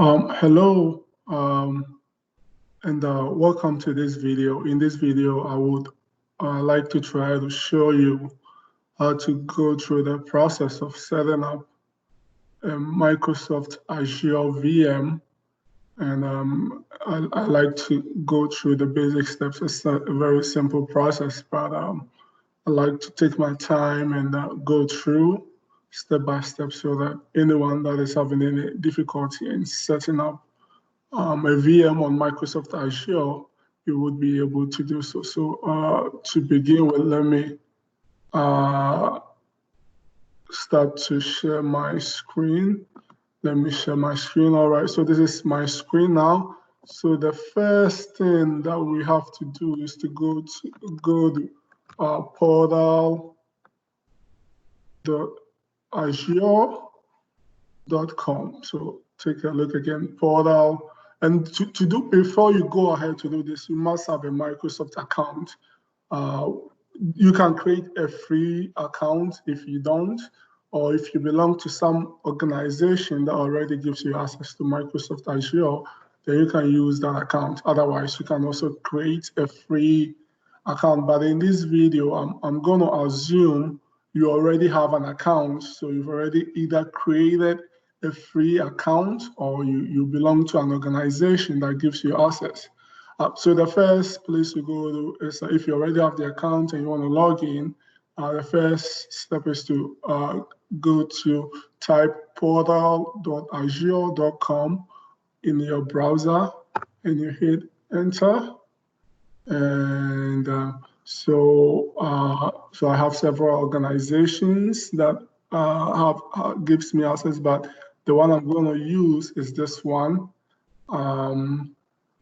Hello, and welcome to this video. In this video, I would like to try to show you how to go through the process of setting up a Microsoft Azure VM. And I like to go through the basic steps. It's a very simple process, but I like to take my time and go through step by step so that anyone that is having any difficulty in setting up a VM on Microsoft Azure, you would be able to do so. So to begin with, let me start to share my screen. Let me share my screen. All right, so this is my screen now. So the first thing that we have to do is to go to portal.azure.com. So take a look again, portal. And to do, before you go ahead to do this, you must have a Microsoft account. You can create a free account if you don't, or if you belong to some organization that already gives you access to Microsoft Azure, then you can use that account. Otherwise, you can also create a free account. But in this video, I'm going to assume you already have an account. So you've already either created a free account or you belong to an organization that gives you access. So the first place to go to is if you already have the account and you want to log in, the first step is to go to type portal.azure.com in your browser and you hit enter. And so I have several organizations that gives me access, but the one I'm going to use is this one.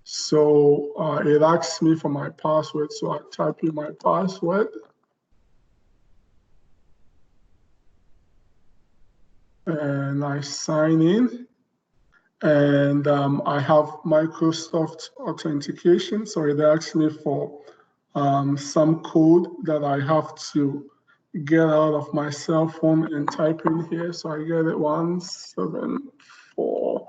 So it asks me for my password, so I type in my password. And I sign in. And I have Microsoft authentication, so it asks me for some code that I have to get out of my cell phone and type in here. So I get it 174.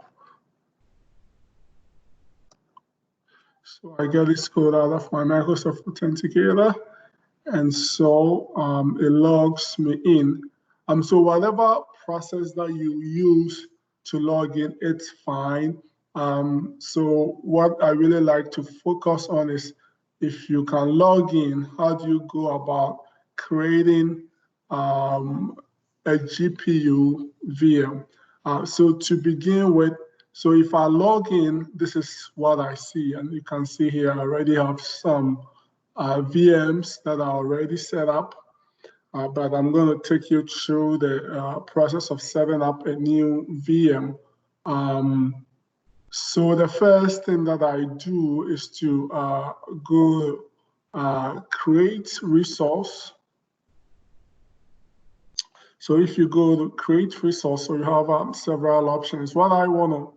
So I get this code out of my Microsoft Authenticator, and so it logs me in. So whatever process that you use to log in, it's fine. So what I really like to focus on is if you can log in, how do you go about creating a GPU VM? So to begin with, so if I log in, this is what I see. And you can see here, I already have some VMs that are already set up. But I'm going to take you through the process of setting up a new VM. So the first thing that I do is to go create resource. So if you go to create resource, so you have several options. What I want to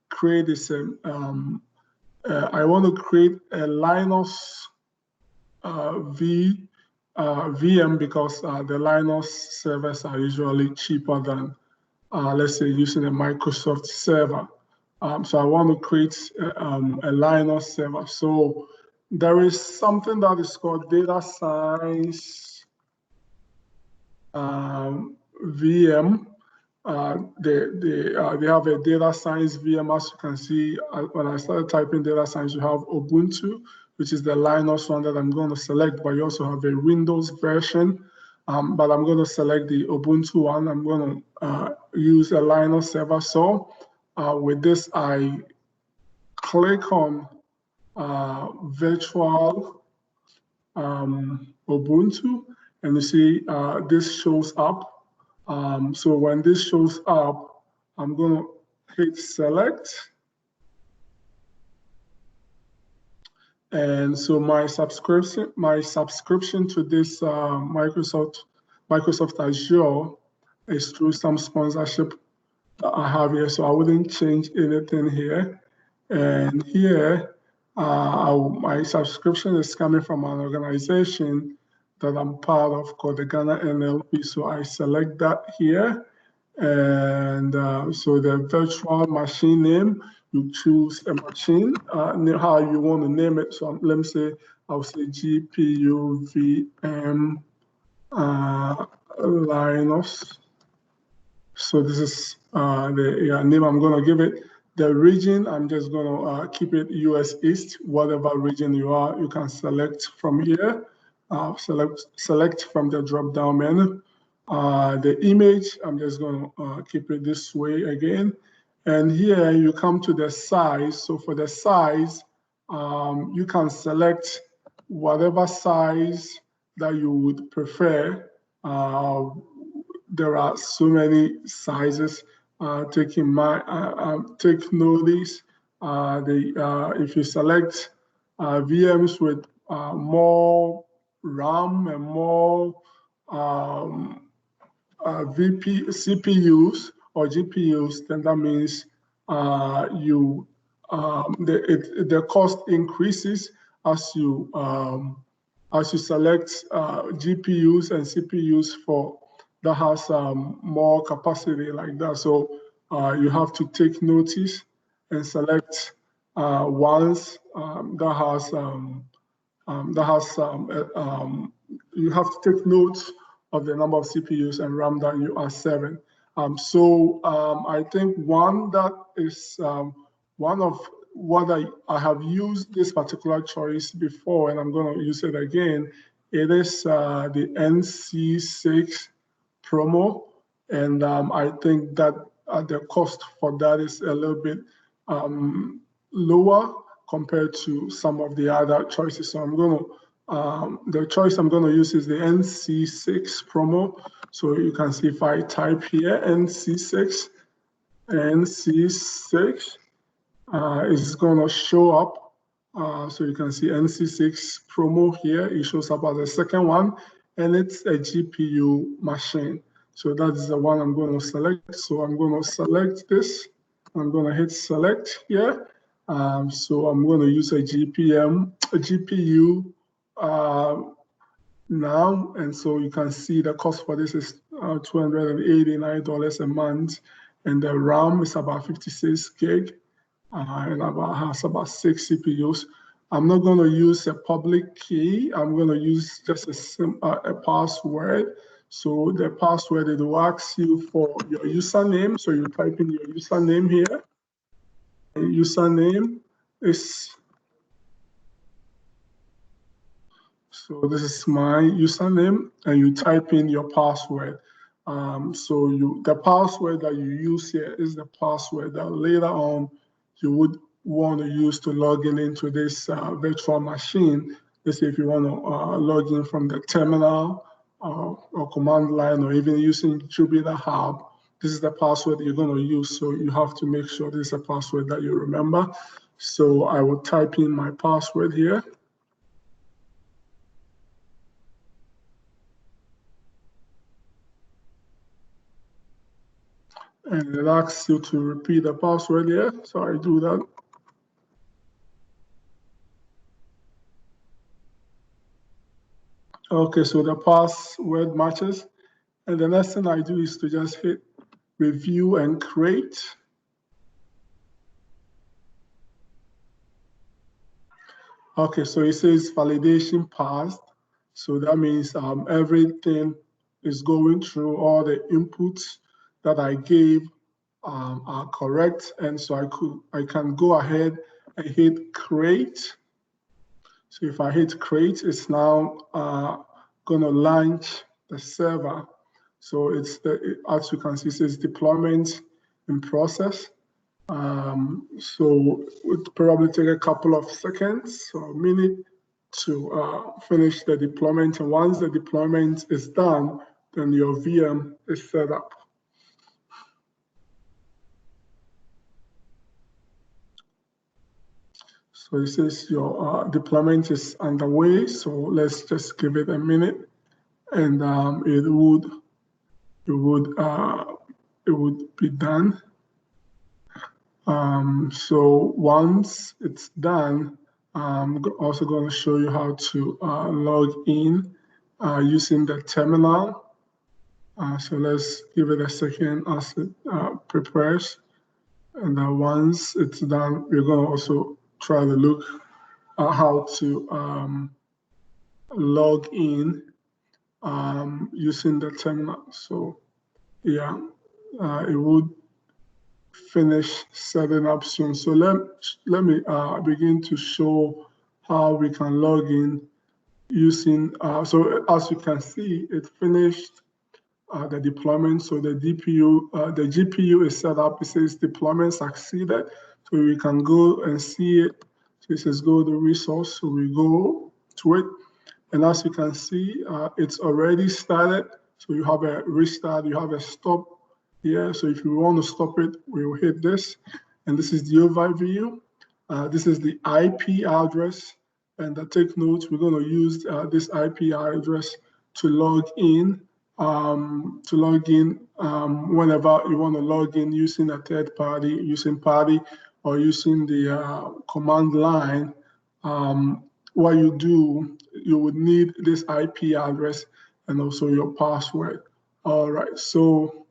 create is I want to create a Linux VM because the Linux servers are usually cheaper than, let's say, using a Microsoft server. So I want to create a Linux server. So there is something that is called data science VM. They have a data science VM. As you can see, when I started typing data science, you have Ubuntu, which is the Linux one that I'm going to select, but you also have a Windows version. But I'm going to select the Ubuntu one. I'm going to use a Linux server. So with this, I click on virtual Ubuntu, and you see this shows up. So when this shows up, I'm going to hit select. And so my subscription to this Microsoft Azure is through some sponsorship that I have here. So I wouldn't change anything here. And here, my subscription is coming from an organization that I'm part of called the Ghana NLP. So I select that here. And so the virtual machine name, you choose a machine, how you want to name it. So let me say, I'll say GPU VM Linux. So this is the name I'm going to give it. The region, I'm just going to keep it US East. Whatever region you are, you can select from here. Select from the drop-down menu. The image, I'm just going to keep it this way again. And here you come to the size. So for the size, you can select whatever size that you would prefer. There are so many sizes. Take notice. If you select VMs with more RAM and more CPUs or GPUs, then that means the cost increases as you select GPUs and CPUs for that has more capacity like that. So you have to take notice and select ones that has you have to take notes of the number of CPUs and RAM that you are serving. I think one that is one of what I have used this particular choice before, and I'm going to use it again. It is the NC6 promo, and I think that the cost for that is a little bit lower compared to some of the other choices. So I'm going to the choice I'm going to use is the NC6 promo. So you can see if I type here NC6 is going to show up. So you can see NC6 promo here. It shows up as the second one, and it's a GPU machine. So that's the one I'm going to select. So I'm going to select this. I'm going to hit select here. So I'm going to use a GPU now, and so you can see the cost for this is $289 a month, and the RAM is about 56 gig, and has about 6 CPUs. I'm not going to use a public key. I'm going to use just a password. So the password, it will ask you for your username. So you type in your username here. Username is, so this is my username, and you type in your password. The password that you use here is the password that later on you would want to use to log in into this virtual machine. Let's say if you want to log in from the terminal or command line, or even using Jupyter Hub, this is the password you're going to use. So you have to make sure this is a password that you remember. So I will type in my password here. And it asks you to repeat the password here. So I do that. Okay, so the password matches. And the next thing I do is to just hit review and create. Okay, so it says validation passed. So that means everything is going through, all the inputs that I gave are correct. And so I can go ahead and hit create. So if I hit create, it's now going to launch the server. So as you can see, it says deployment in process. So it would probably take a couple of seconds or a minute to finish the deployment. And once the deployment is done, then your VM is set up. So it says your deployment is underway. So let's just give it a minute, and it would be done. So once it's done, I'm also going to show you how to log in using the terminal. So let's give it a second as it prepares. And then once it's done, we're going to also try to look at how to log in using the terminal. So yeah, it would finish setting up soon. So let me begin to show how we can log in using, so as you can see, it finished the deployment. So the GPU is set up. It says deployment succeeded. So we can go and see it. So it says go to resource. So we go to it. And as you can see, it's already started. So you have a restart, you have a stop here. So if you want to stop it, we will hit this. And this is the overview. This is the IP address. And take note, we're going to use this IP address to log in. Whenever you want to log in using a third party, using party, or using the command line. What you do, you would need this IP address and also your password. All right, so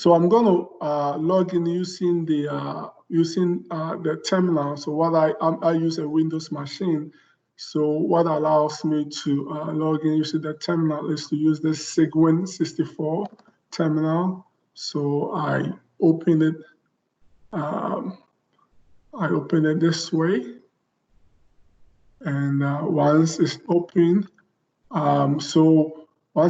I'm going to log in using the terminal. So what I use a Windows machine. So what allows me to log in using the terminal is to use the Sigwin 64 terminal. So I open it. I open it this way. And once it's open, once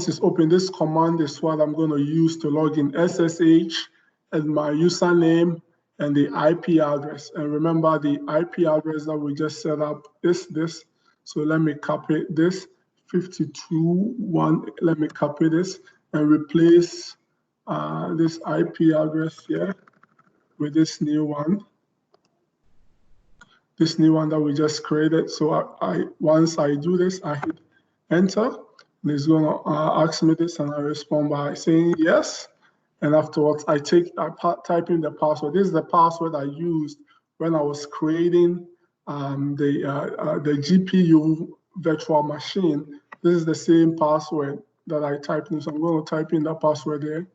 it's open, this command is what I'm going to use to log in: SSH and my username and the IP address. And remember, the IP address that we just set up is this. So let me copy this 52.1. Let me copy this and replace this IP address here with this new one. This new one that we just created. So once I do this, I hit enter, and it's going to ask me this, and I respond by saying yes. And afterwards, I type in the password. This is the password I used when I was creating the GPU virtual machine. This is the same password that I typed in. So I'm going to type in that password there.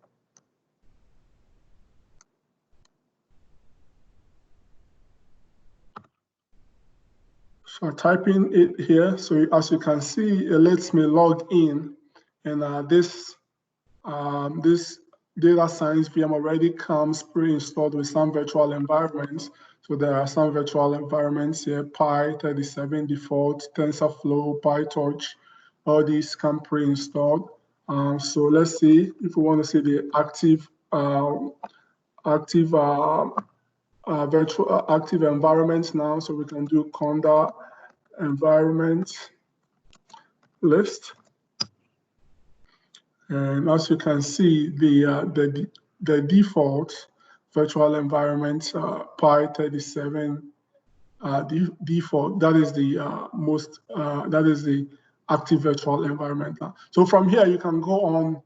So I type in it here. So as you can see, it lets me log in. And this data science VM already comes pre-installed with some virtual environments. So there are some virtual environments here: Pi 37 default, TensorFlow, PyTorch. All these come pre-installed. So let's see if we want to see the active virtual active environments now. So we can do conda environment list. And as you can see, the default virtual environment, Pi 37 default, that is the that is the active virtual environment now. So from here, you can go on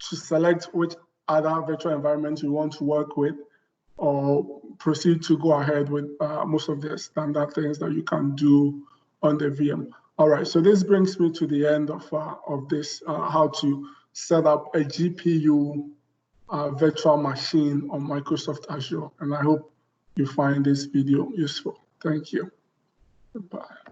to select which other virtual environments you want to work with, or proceed to go ahead with most of the standard things that you can do on the VM. All right, so this brings me to the end of this, how to set up a GPU virtual machine on Microsoft Azure. And I hope you find this video useful. Thank you. Goodbye.